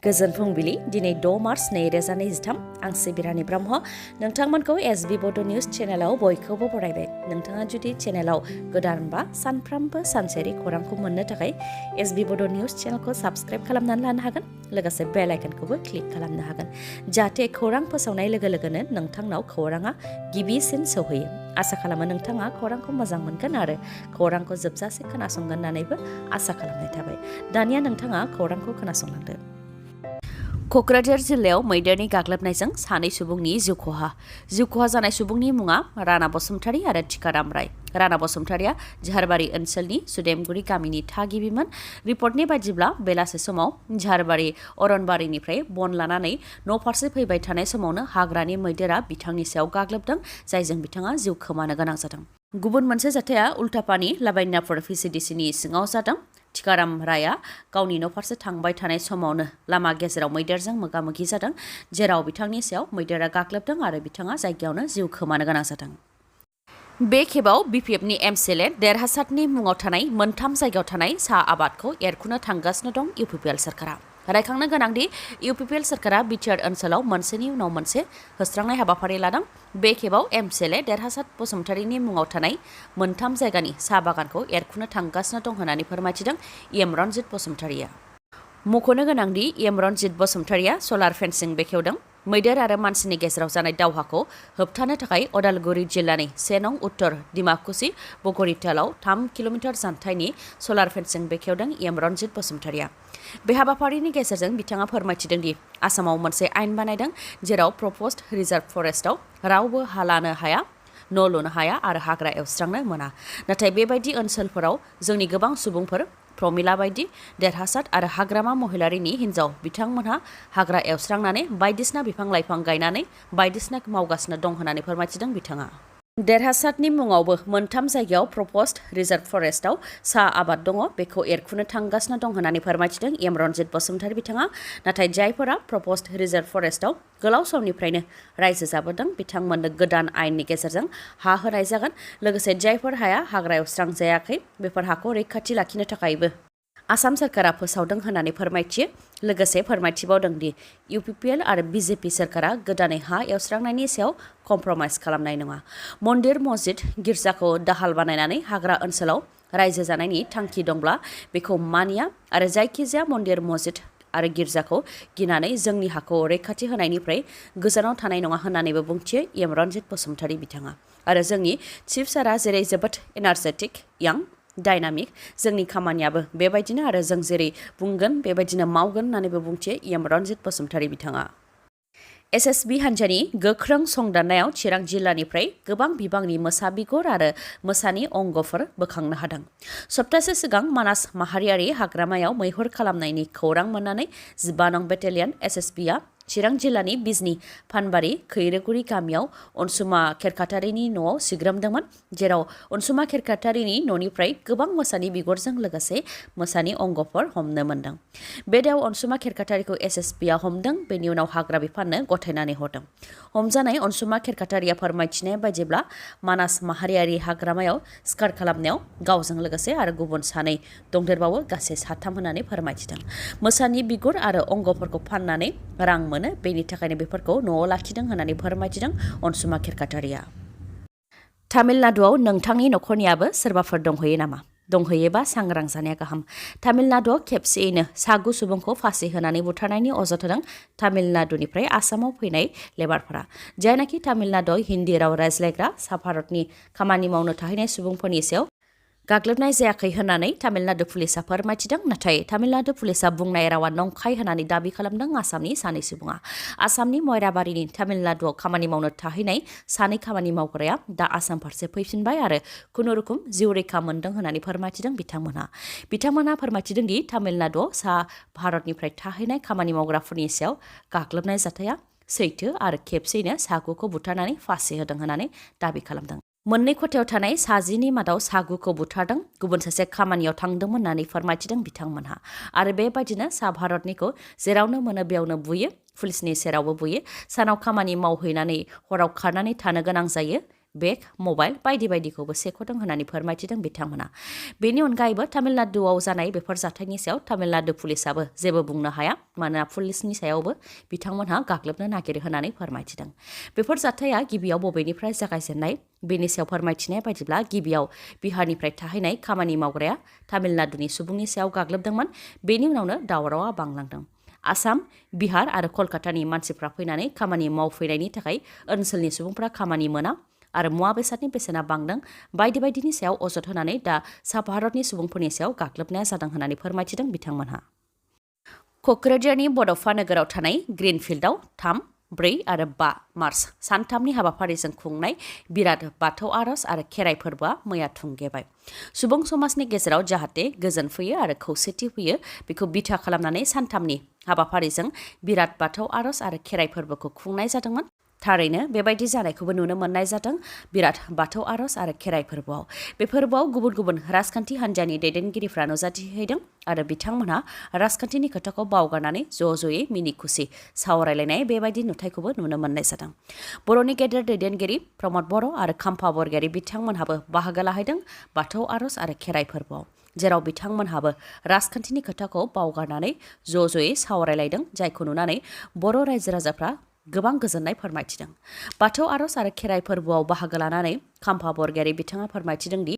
गोजोन फुंबिलि दिनै 6 मार्च 2023 आं सिबिरानि ब्रह्म नोंथांमोनखौ SBBodo News चेनेलाव बयखौबो बरायबाय। नोंथाङा जुदि चेनेलाव गोदानबा सानफ्रामबो सानसेयारि खौरांखौ मोननो थाखाय SBBodo News चेनेलखौ साबस्क्राइब खालामनानै लानो हागोन। लोगोसे बेल आइकनखौबो क्लिक खालामनो हागोन जाहाथे खौरां फोसावनाय लोगो लोगोनो नोंथांनाव खौराङा गिबिसिन सौहैयो। आसा खालामो नोंथाङा खौरांखौ मोजां मोनगोन आरो खौरांखौ जोबजासे खोनासंगोन होननानैबो आसा खालामनाय थाबाय। दानिया नोंथाङा खौरांखौ खोनासंलांदो। क'क्राझार जिल्लायाव मैदेरनि गाग्लोबनायजों सानै सुबुंनि जिउ खहा जानाय सुबुंनि मुङा राणा बसुमतारी आरो टिकाराम राय। राणा बसुमतारीया झारबारि ओनसोलनि सुदेमगुरि गामिनि थागिबिमोन। रिपर्टनि बायदिब्ला बेलासे समाव झारबारि अरनबारिनिफ्राय बन लानानै न' फारसे फैबाय थानाय समावनो हाग्रानि मैदेरा बिथांनि सायाव गाग्लोबदों, जायजों बिथाङा जिउ खोमानो गोनां जादों। गुबुन मोनसे जाथाया उल्टापानि लाबायनाफोर VCDCनि सिङाव जादों। टिकाराम रायआ गावनि न' फारसे थांबाय थानाय समावनो लामा गेजेराव मैदेरजों मोगा-मोगि जादों, जेराव बिथांनि सायाव मैदेरा गाग्लोबदों आरो बिथाङा जायगायावनो जिउ खोमानो गोनां जादों। बे खेबाव BPFनि MCLA देरहासातनि मुङाव थानाय मोनथाम जायगायाव थानाय साहा आबादखौ एरखुनो थांगासिनो दं UPPL सोरखारा। रायखांनो गोनांदि UPPL सोरखारा बिटिआर ओनसोलाव मोनसेनि उनाव मोनसे होस्रांनाय हाबाफारि लादों। बे खेबाव MCLA देरहासात बसुमतारीनि मुङाव थानाय मोनथाम जायगानि साहा बागानखौ एरखुनो थांगासिनो दं होननानै फोरमायथिदों रन्जित बसुमतारीया। मख'नो गोनांदि रन्जित बसुमतारीया सलार फेन्सिं बेखेवदों। मैदेर आरो मानसिनि गेजेराव जानाय दावहाखौ होबथानो थाखाय अदालगुरि जिल्लानि 1 नं उत्तर दिमाकुसि बगरितालाव 3 किल'मिटार जानथायनि सलार फेन्सिं बेखेवदों रन्जित बसुमतारीया। बे हाबाफारिनि गेजेरजों बिथाङा फोरमायथिदों दि आसामाव मोनसे आयेन बानायदों जेराव प्रप'ज्ड रिजार्भ फरेस्टआव रावबो हा लानो हाया, न' लुनो हाया आरो हाग्रा एवस्रांनो मोना। नाथाय बेबायदि ओनसोलफोराव जोंनि गोबां सुबुंफोर प्रमिला बायदि देरहासात आरो हाग्रामा महिलारिनि हिन्जाव बिथांमोनहा हाग्रा एवस्रांनानै बायदिसिना बिफां-लाइफां गायनानै बायदिसिना मावगासिनो दं होननानै फोरमायथिदों बिथाङा। देरहासातनि मुङावबो मोनथाम जायगायाव प्रप'ज्ड रिजार्भ फरेस्टआव साहा आबाद दङ, बेखौ एरखुनो थांगासिनो दं होननानै फोरमायथिदों रन्जित बसुमतारी बिथाङा। नाथाय जायफोरा प्रप'ज्ड रिजार्भ फरेस्टआव गोलाव समनिफ्रायनो रायजो जाबोदों बिथांमोननो गोदान आयेननि गेजेरजों हा होनाय जागोन। लोगोसे जायफोर हाया हाग्रा एवस्रांजायाखै बेफोर हाखौ रैखाथि लाखिनो थाखायबो आसाम सोरखारा फोसावदों होननानै फोरमायथियो। लोगोसे फोरमायथिबावदों दि UPPL आरो BJP सोरखारा गोदानै हा एवस्रांनायनि सायाव कमप्रमाइज खालामनाय नङा। मन्दिर मस्जिद गिर्जाखौ दाहाल बानायनानै हाग्रा ओनसोलाव रायजो जानायनि थांखि दंब्ला बेखौ मानिया आरो जायखिजाया मन्दिर मस्जिद आरो गिर्जाखौ गिनानै जोंनि हाखौ रैखाथि होनायनिफ्राय गोजानाव थानाय नङा होननानैबो बुंथियो रन्जित बसुमतारी बिथाङा। आरो जोंनि चिफ सारा जेरै जोबोद एनार्जेटिक, यां, डायनामिक, जोंनि खामानियाबो बेबायदिनो आरो जों जेरै बुंगोन बेबायदिनो मावगोन होननानैबो बुंथियो रन्जित बसुमतारी बिथाङा। SSB हान्जानि गोख्रों संदाननायाव चिरां जिल्लानिफ्राय गोबां बिबांनि मोसा बिगुर आरो मोसानि अंगफोर बोखांनो हादों। सप्तासे सिगां मानास माहारियारि हाग्रामायाव मैहुर खालामनायनि खौरां मोननानै 15 नं बेटेलियन SSBआ चिरां जिल्लानि बिजनी फानबारि खैरोगुरि गामियाव अनसुमा खेरखातारिनि न'आव सिग्रोमदोंमोन, जेराव अनसुमा खेरखातारिनि न'निफ्राय गोबां मोसानि बिगुरजों लोगोसे मोसानि अंगफोर हमनो मोन्दों। बे दाव अनसुमा खेरखातारिखौ SSBआ हमदों, बेनि उनाव हाग्रा बिफाननो गथायनानै हरदों। हमजानाय अनसुमा खेरखातारिया फोरमायथिनाय बायदिब्ला मानास माहारियारि हाग्रामायाव सिखार खालामनायाव गावजों लोगोसे आरो गुबुन सानै दंदेरबावो, गासै 3 होननानै फोरमायथिदों। मोसानि बिगुर आरो अंगफोरखौ फाननानै रां मोनो, बेनि थाखायनो बेफोरखौ न'आव लाखिदों होननानै फोरमायथिदों अनसुमा खेरखातारिया। तामिलनाडुआव नोंथांनि न'खरनियाबो सोरबाफोर दंहैयो नामा? दंहैयोबा सांग्रां जानाया गाहाम। तामिलनाडुआव खेबसेयैनो 9 सुबुंखौ फासि होनानै बुथारनायनि अजद होदों तामिलनाडुनिफ्राय आसामाव फैनाय लेबारफोरा। जायनाखि तामिलनाडुआव हिन्दी राव रायज्लायग्रा सा भारतनि खामानि मावनो थाहैनाय सुबुंफोरनि सायाव गाग्लोबनाय जायाखै होननानै तामिलनाडु पुलिसआ फोरमायथिदों। नाथाय तामिलनाडु पुलिसआ बुंनाय रावा नंखाय होननानै दाबि खालामदों आसामनि सानै सुबुङा। आसामनि मयराबारिनि तामिलनाडुआव खामानि मावनो थाहैनाय सानै खामानि मावग्राया दा आसाम फारसे फैफिनबाय आरो खुनुरुखुम जिउ रैखा मोन्दों होननानै फोरमायथिदों बिथांमोनहा फोरमायथिदों दि तामिलनाडुआव सा भारतनिफ्राय थाहैनाय खामानि मावग्राफोरनि सायाव गाग्लोबनाय जाथाया सैथो आरो खेबसेयैनो 9खौ बुथारनानै फासि होदों होननानै दाबि खालामदों। मोननै खथायाव थानाय 10 मादाव 9खौ बुथारदों, गुबुन सासे खामानियाव थांदोंमोन होननानै फोरमायथिदों बिथांमोनहा। आरो बेबायदिनो सा भारतनिखौ जेरावनो मोनो बेयावनो बुयो, पुलिसनि सेरावबो बुयो। सानाव खामानि मावहैनानै हराव खारनानै थानो गोनां जायो, बेग मबाइल बायदि बायदिखौबो सेख'दों होननानै फोरमायथिदों बिथांमोना। बेनि अनगायैबो तामिलनाडुआव जानाय बेफोर जाथायनि सायाव तामिलनाडु पुलिसाबो जेबो बुंनो हाया मानोना पुलिसनि सायावबो बिथांमोनहा गाग्लोबनो नागिरो होननानै फोरमायथिदों। बेफोर जाथाया गिबियाव बबेनिफ्राय जागायजेननाय बेनि सायाव फोरमायथिनाय बायदिब्ला गिबियाव बिहारनिफ्राय थाहैनाय खामानि मावग्राया तामिलनाडुनि सुबुंनि सायाव गाग्लोबदोंमोन। बेनि उनावनो दावरावआ बांलांदों। आसाम, बिहार आरो कलकातानि मानसिफ्रा फैनानै खामानि मावफैनायनि थाखाय ओनसोलनि सुबुंफ्रा खामानि मोना आरो मुवा बेसादनि बेसेना बांदों बायदि बायदिनि सायाव अजद होनानै दा सा भारतनि सुबुंफोरनि सायाव गाग्लोबनाया जादों होननानै फोरमायथिदों बिथांमोनहा। क'क्राझारनि बड'फा नोगोराव थानाय ग्रिनफिल्डआव 3, 4 आरो 5 मार्च सानथामनि हाबाफारिजों खुंनाय बिराद बाथौ आर'ज आरो खेराइ फोरबोआ मैया थुंगेबाय। सुबुं समाजनि गेजेराव जाहाथे गोजोन फैयो आरो खौसेथि फैयो बेखौ बिथा खालामनानै सानथामनि हाबाफारिजों बिराद बाथौ आर'ज आरो खेराइ फोरबोखौ खुंनाय जादोंमोन। थारैनो बेबायदि जानायखौबो नुनो मोननाय जादों बिराद बाथौ आर'ज आरो खेराइ फोरबोआव। बे फोरबोआव गुबुन गुबुन राजखान्थि हान्जानि दैदेनगिरिफ्रा नुजाथिहैदों आरो बिथांमोनहा राजखान्थिनि खोथाखौ बावगारनानै ज'यै मिनि खुसि सावरायलायनाय बेबायदि नुथायखौबो नुनो मोननाय जादों। बर'नि गेदेर दैदेनगिरि प्रमद बर' आरो खाम्फा बरगयारी बिथांमोनहाबो बाहागो लाहैदों बाथौ आर'ज आरो खेराइ फोरबोआव, जेराव बिथांमोनहाबो राजखान्थिनि खोथाखौ बावगारनानै ज'यै सावरायलायदों, जायखौ नुनानै बर' रायजो राजाफ्रा गोबां गोजोननाय फोरमायथिदों। बाथौ आर'ज आरो खेराइ फोरबोआव बाहागो लानानै खाम्फा बरगयारी बिथाङा फोरमायथिदों दि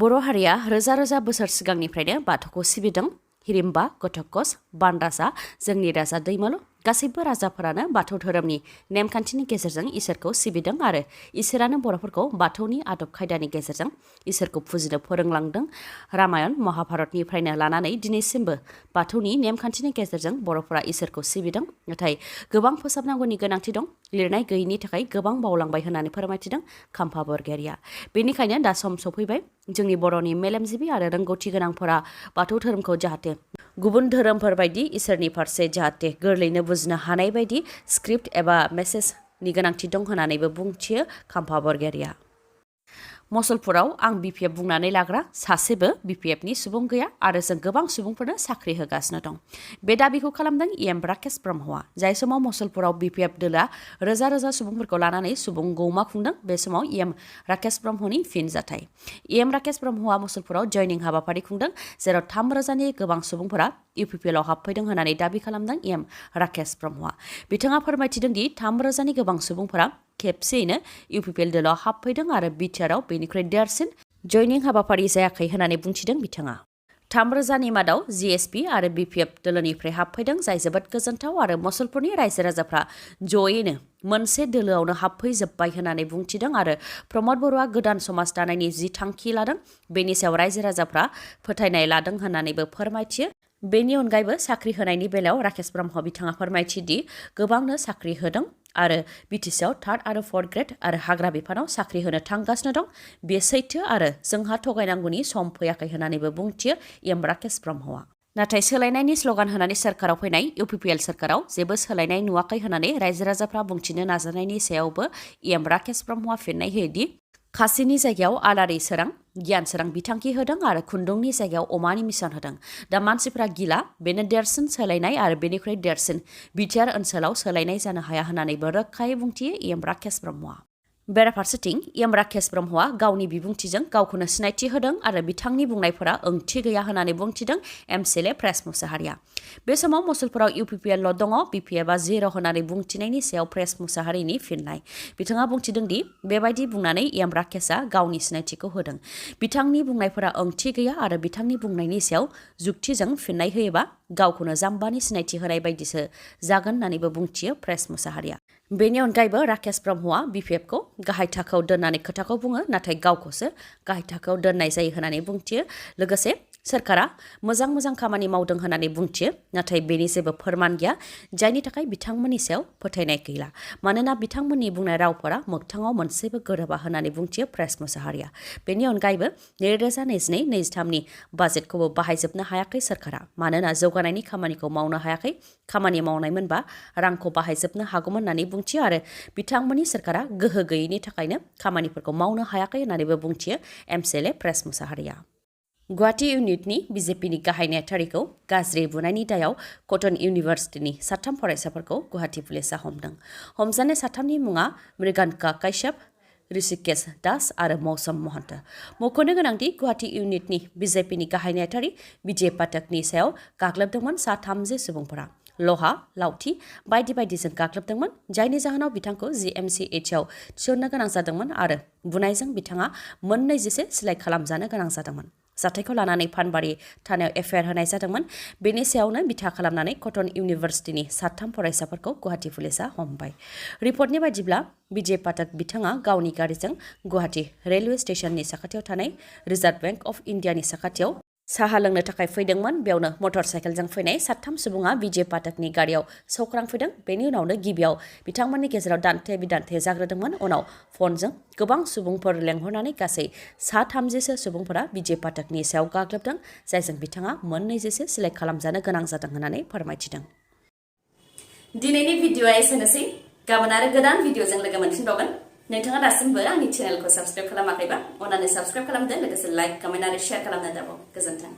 बर' हारिया रोजा रोजा बोसोर सिगांनिफ्रायनो बाथौखौ सिबिदों। हिरिम्बा, घट'कच, बान राजा, जोंनि राजा दैमालु गासैबो राजाफोरानो बाथौ धोरोमनि नेमखान्थिनि गेजेरजों इसोरखौ सिबिदों आरो इसोरानो बर'फोरखौ बाथौनि आदब खायदानि गेजेरजों इसोरखौ फुजिनो फोरोंलांदों। रामायण महाभारतनिफ्रायनो लानानै दिनैसिमबो बाथौनि नेमखान्थिनि गेजेरजों बर'फोरा इसोरखौ सिबिदों। नाथाय गोबां फोसाबनांगौनि गोनांथि दं, लिरनाय गैयिनि थाखाय गोबां बावलांबाय होननानै फोरमायथिदों खाम्फा बरगयारीया। बेनिखायनो दा सम सफैबाय जोंनि बर'नि मेलेमजिबि आरो रोंगौथि गोनांफोरा बाथौ धोरोमखौ जाहाथे गुबुन धोरोमफोर बायदि इसोरनि फारसे जाहाथे गोरलैनो बुजिनो हानाय बायदि स्क्रिप्ट एबा मेसेजनि गोनांथि दं होननानैबो बुंथियो खाम्फा बरगयारीया। मसलपुराव आं बिपिएफ बुंनानै लाग्रा सासेबो बिपिएफनि सुबुं गैया आरो जों गोबां सुबुंफोरनो साख्रि होगासिनो दं। बे दाबिखौ खालामदों एम राकेश ब्रह्मआ, जाय समाव मसलपुराव बिपिएफ दोला रोजा रोजा सुबुंफोरखौ लानानै सुबुं गौमा खुंदों। बे समाव एम राकेश ब्रह्मनि फिनजाथाय। एम राकेश ब्रह्मआ मसलपुराव जयनिं हाबाफारि खुंदों, जेराव 3,000नि गोबां सुबुंफोरा इउपिपिएलआव हाबफैदों होननानै दाबि खालामदों एम राकेश ब्रह्मआ। बिथाङा फोरमायथिदों दि 3,000नि गोबां सुबुंफोरा खेबसेयैनो इउपिपिएल दोलाव हाबफैदों आरो बिटिआरआव बेनिख्रुइ देरसिन जयनिं हाबाफारि जायाखै होननानै बुंथिदों बिथाङा। 3,000नि मादाव जिएसपि आरो बिपिएफ दोलोनिफ्राय हाबफैदों, जाय जोबोद गोजोनथाव आरो मसलपुरनि रायजो राजाफ्रा जयैनो मोनसे दोलोआवनो हाबफैजोब्बाय होननानै बुंथिदों आरो प्रमद बर'आ गोदान समाज दानायनि जि थांखि लादों बेनि सायाव रायजो राजाफ्रा फोथायनाय लादों होननानैबो फोरमायथियो। बेनि अनगायैबो साख्रि होनायनि बेलायाव राकेश ब्रह्म बिथाङा फोरमायथिदि गोबांनो साख्रि होदों आरो बिटिसिआव 3rd आरो 4th ग्रेड आरो हाग्रा बिफानाव साख्रि होनो थांगासिनो दं। बे सैथो आरो जोंहा थगायनांगौनि सम फैयाखै होननानैबो बुंथियो एम राकेश ब्रह्मआ। नाथाय सोलायनायनि स्ल'गान होनानै सोरखाराव फैनाय इउपिपिएल सोरखाराव जेबो सोलायनाय नुवाखै होननानै रायजो राजाफ्रा बुंथिनो नाजानायनि सायावबो एम राकेश ब्रह्मआ फिननाय होयोदि खासिनि जायगायाव आलारि सोरां, गियान सोरां बिथांखि होदों आरो खुन्दुंनि जायगायाव अमानि मिशन होदों। दा मानसिफ्रा गिला, बेनो देरसिन सोलायनाय आरो बेनिख्रुइ देरसिन बिटिआर ओनसोलाव सोलायनाय जानो हाया होननानैबो रोखायै बुंथियो एम राकेश ब्रह्मआ। बेराफारसेथिं एम राकेश ब्रह्मआ गावनि बिबुंथिजों गावखौनो सिनायथि होदों आरो बिथांनि बुंनायफोरा ओंथि गैया होननानै बुंथिदों एमसिएलए प्रेस मुसाहारिया। बे समाव मसलपुराव इउपिपिएलल' दङ, बिपिएफआ 0 होननानै बुंथिनायनि सायाव प्रेस मुसाहारिनि फिननाय। बिथाङा बुंथिदों दि बेबायदि बुंनानै एम राकेशआ गावनि सिनायथिखौ होदों। बिथांनि बुंनायफोरा ओंथि गैया आरो बिथांनि बुंनायनि सायाव जुक्तिजों फिननाय होयोबा गावखौनो जाम्बानि सिनायथि होनाय बायदिसो जागोन होननानैबो बुंथियो प्रेस मुसाहारिया। बेनि अनगायैबो राकेश ब्रह्मआ बिपिएफखौ गाहाय थाखोआव दोननानै खोथाखौ बुङो, नाथाय गावखौसो गाहाय थाखोआव दोननाय जायो होननानै बुंथियो। लोगोसे सोरखारा मोजां मोजां खामानि मावदों होननानै बुंथियो, नाथाय बेनि जेबो फोरमान गैया, जायनि थाखाय बिथांमोननि सायाव फोथायनाय गैला, मानोना बिथांमोननि बुंनाय रावफोरा मोगथाङाव मोनसेबो गोरोबा होननानै बुंथियो प्रेस मुसाहारिया। बेनि अनगायैबो 2022-23नि बाजेटखौबो बाहायजोबनो हायाखै सोरखारा, मानोना जौगानायनि खामानिखौ मावनो हायाखै। खामानि मावनायमोनबा रांखौ बाहायजोबनो हागौमोन होननानै बुंथियो आरो बिथांमोननि सोरखारा गोहो गैयैनि थाखायनो खामानिफोरखौ मावनो हायाखै होननानैबो बुंथियो एमसिएलए प्रेस मुसाहारिया। गुवाहाटी इउनिटनि बिजेपिनि गाहाय नेहाथारिखौ गाज्रि बुनायनि दायाव कटन इउनिभार्सिटिनि 3 फरायसाफोरखौ गुवाहाटी पुलिसा हमदों। हमजानाय 3नि मुङा मृगानका काश्यप, ऋषिकेश दास आरो मौसम महन्त। मख'नो गोनांदि गुवाहाटी इउनिटनि बिजेपिनि गाहाय नेहाथारि विजय पाठकनि सायाव गाग्लोबदोंमोन सा 30 सुबुंफोरा। लहा, लावथि बायदि बायदिजों गाग्लोबदोंमोन, जायनि जाहोनाव बिथांखौ GMCHआव थिसननो गोनां जादोंमोन आरो बुनायजों बिथाङा मोननै जिसे सिलाइ खालामजानो गोनां जादोंमोन। जाथायखौ लानानै फानबारि थानायाव एफआइआर होनाय जादोंमोन। बेनि सायावनो बिथा खालामनानै कटन इउनिभार्सिटिनि 3 फरायसाफोरखौ गुवाहाटी पुलिसा हमबाय। रिपर्टनि बायदिब्ला विजय पाठक बिथाङा गावनि गारिजों गुवाहाटी रेलवे स्टेशननि साखाथियाव थानाय रिजार्भ बेंक अफ इन्डियानि साखाथियाव साहा लोंनो थाखाय फैदोंमोन। बेयावनो मटर साइकेलजों फैनाय 3 सुबुङा विजय पाठकनि गारियाव सौख्रांफैदों। बेनि उनावनो गिबियाव बिथांमोननि गेजेराव दान्थे बिदान्थे जाग्रोदोंमोन। उनाव फनजों गोबां सुबुंफोर लेंहरनानै गासै सा 30 सुबुंफोरा विजय पाठकनि सायाव गाग्लोबदों, जायजों बिथाङा मोननै जिसे सिलाइ खालामजानो गोनां जादों होननानै फोरमायथिदों। दिनैनि भिडिअ'आ एसेनोसै। गाबोन आरो गोदान भिडिअ'जों लोगो मोनफिनबावगोन। नोंथाङा दासिमबो आंनि चेनेलखौ साबस्क्राइब खालामाखैबा अन्नानै साबस्क्राइब खालामदो, लोगोसे लाइक, कमेन्ट आरो शेयार खालामनो दाबाव। गोजोन्थों।